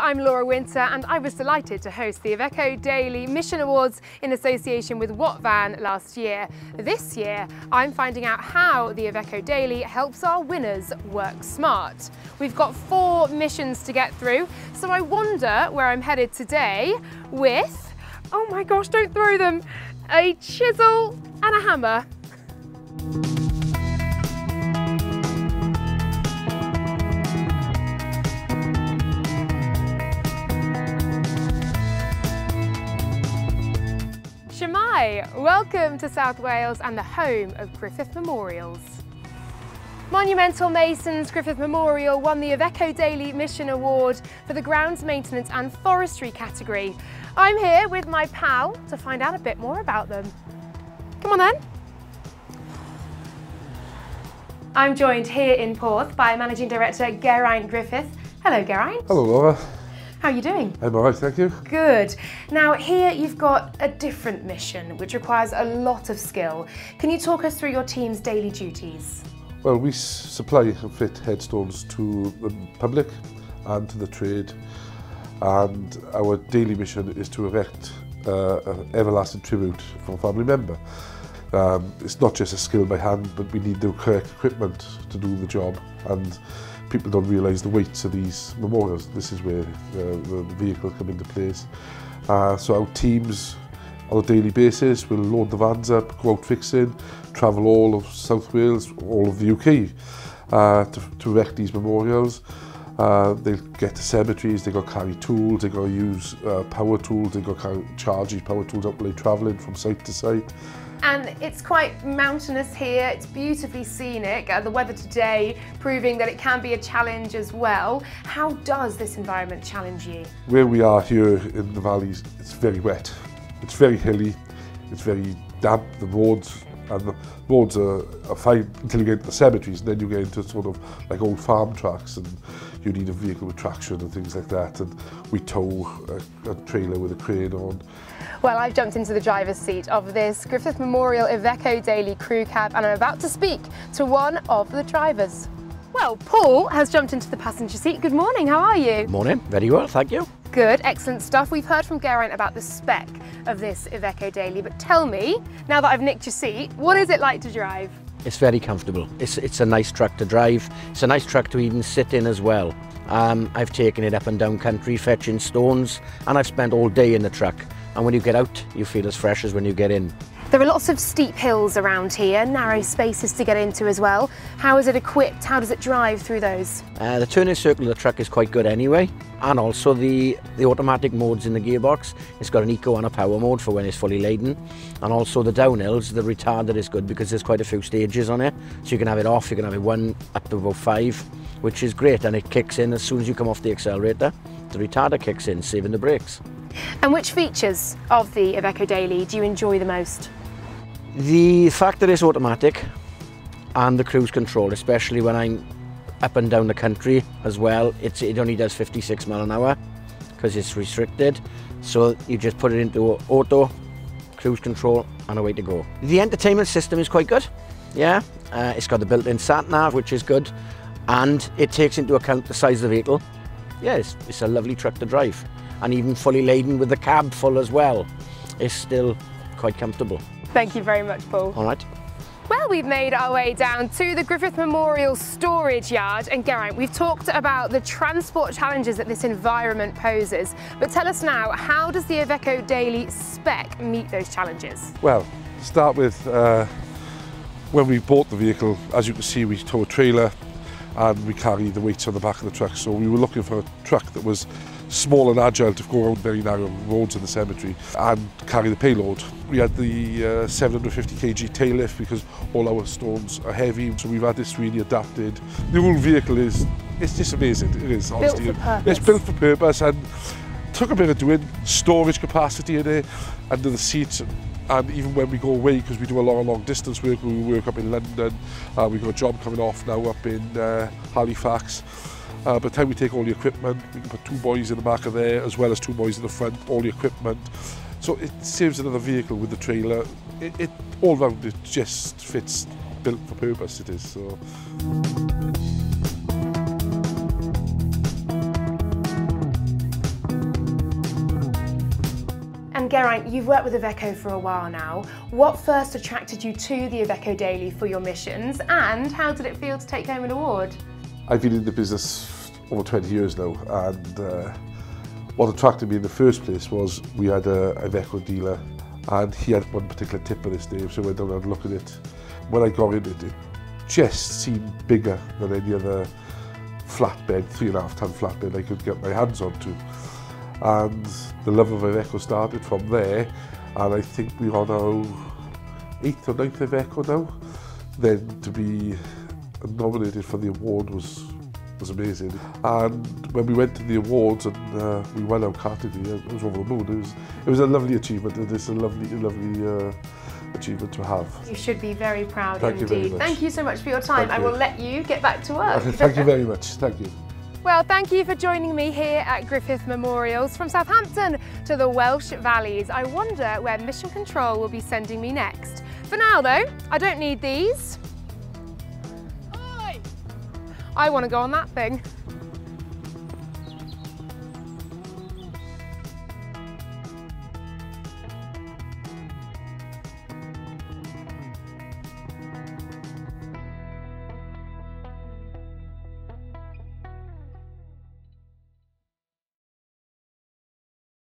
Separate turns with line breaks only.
I'm Laura Winter and I was delighted to host the IVECO Daily Mission Awards in association with What Van last year. This year, I'm finding out how the IVECO Daily helps our winners work smart. We've got 4 missions to get through, so I wonder where I'm headed today with, oh my gosh, don't throw them, a chisel and a hammer. Shemai, welcome to South Wales and the home of Griffith Memorials. Monumental Masons Griffith Memorial won the IVECO Daily Mission Award for the Grounds Maintenance and Forestry category. I'm here with my pal to find out a bit more about them. Come on then. I'm joined here in Porth by Managing Director Geraint Griffith. Hello Geraint.
Hello Laura.
How are you doing?
I'm alright, thank you.
Good. Now here you've got a different mission which requires a lot of skill. Can you talk us through your team's daily duties?
Well, we supply and fit headstones to the public and to the trade, and our daily mission is to erect an everlasting tribute for a family member. It's not just a skill by hand, but we need the correct equipment to do the job, and people don't realise the weights of these memorials. This is where the vehicle come into place. So our teams on a daily basis will load the vans up, go out fixing, travel all of South Wales, all of the UK to erect these memorials. They'll get to cemeteries, they've got to carry tools, they've got to use power tools, they've got to charge these power tools up while they're travelling from site to site.
And it's quite mountainous here, it's beautifully scenic, the weather today proving that it can be a challenge as well. How does this environment challenge you?
Where we are here in the valleys, it's very wet, it's very hilly, it's very damp, the roads are fine until you get into the cemeteries, and then you get into sort of like old farm tracks and you need a vehicle with traction and things like that, and we tow a trailer with a crane on.
Well, I've jumped into the driver's seat of this Griffith Memorial IVECO Daily crew cab and I'm about to speak to one of the drivers. Well, Paul has jumped into the passenger seat. Good morning, how are you?
Morning, very well, thank you.
Good, excellent stuff. We've heard from Geraint about the spec of this IVECO Daily, but tell me, now that I've nicked your seat, what is it like to drive?
It's very comfortable. It's a nice truck to drive. It's a nice truck to even sit in as well. I've taken it up and down country, fetching stones, and I've spent all day in the truck. And when you get out, you feel as fresh as when you get in.
There are lots of steep hills around here, narrow spaces to get into as well. How is it equipped? How does it drive through those?
The turning circle of the truck is quite good anyway, and also the automatic modes in the gearbox. It's got an eco and a power mode for when it's fully laden, and also the downhills, the retarder is good because there's quite a few stages on it, so you can have it off, you can have it 1 up to about 5, which is great, and it kicks in as soon as you come off the accelerator. The retarder kicks in, saving the brakes.
And which features of the IVECO Daily do you enjoy the most?
The fact that it's automatic and the cruise control, especially when I'm up and down the country as well. It only does 56 miles an hour because it's restricted. So you just put it into auto, cruise control and away to go. The entertainment system is quite good. Yeah, it's got the built-in sat-nav, which is good. And it takes into account the size of the vehicle. Yeah, it's a lovely truck to drive. And even fully laden with the cab full as well, it's still quite comfortable.
Thank you very much, Paul.
All right.
Well, we've made our way down to the Griffith Memorial storage yard, and Geraint, we've talked about the transport challenges that this environment poses, but tell us now, how does the IVECO Daily spec meet those challenges?
Well, to start with, when we bought the vehicle, as you can see, we tow a trailer and we carry the weights on the back of the truck, so we were looking for a truck that was small and agile to go around very narrow roads in the cemetery and carry the payload. We had the 750 kg tail lift because all our stones are heavy, so we've had this really adapted. The whole vehicle it's just amazing. It is, honestly.
Built for purpose.
It's built for purpose and took a bit of doing, storage capacity in it, under the seats. And even when we go away, because we do a lot of long distance work, we work up in London, we've got a job coming off now up in Halifax. By the time we take all the equipment, we can put 2 boys in the back of there, as well as 2 boys in the front, all the equipment. So it saves another vehicle with the trailer. It all round, it just fits, built for purpose it is. So.
Geraint, you've worked with IVECO for a while now. What first attracted you to the IVECO Daily for your missions, and how did it feel to take home an award?
I've been in the business over 20 years now, and what attracted me in the first place was we had a IVECO dealer, and he had one particular tip on his name, so I went down and had a look at it. When I got in it just seemed bigger than any other flatbed, 3.5 ton flatbed I could get my hands onto. And the love of IVECO started from there, and I think we're on our 8th or 9th IVECO now. Then to be nominated for the award was amazing. And when we went to the awards and we won our category, I was over the moon. It was a lovely achievement, and it's a lovely achievement to have.
You should be very proud
Thank
indeed.
you very much.
Thank you so much for your time. I will let you get back to work.
Thank you very much. Thank you.
Well, thank you for joining me here at Griffith Memorials. From Southampton to the Welsh Valleys, I wonder where Mission Control will be sending me next. For now though, I don't need these. I want to go on that thing.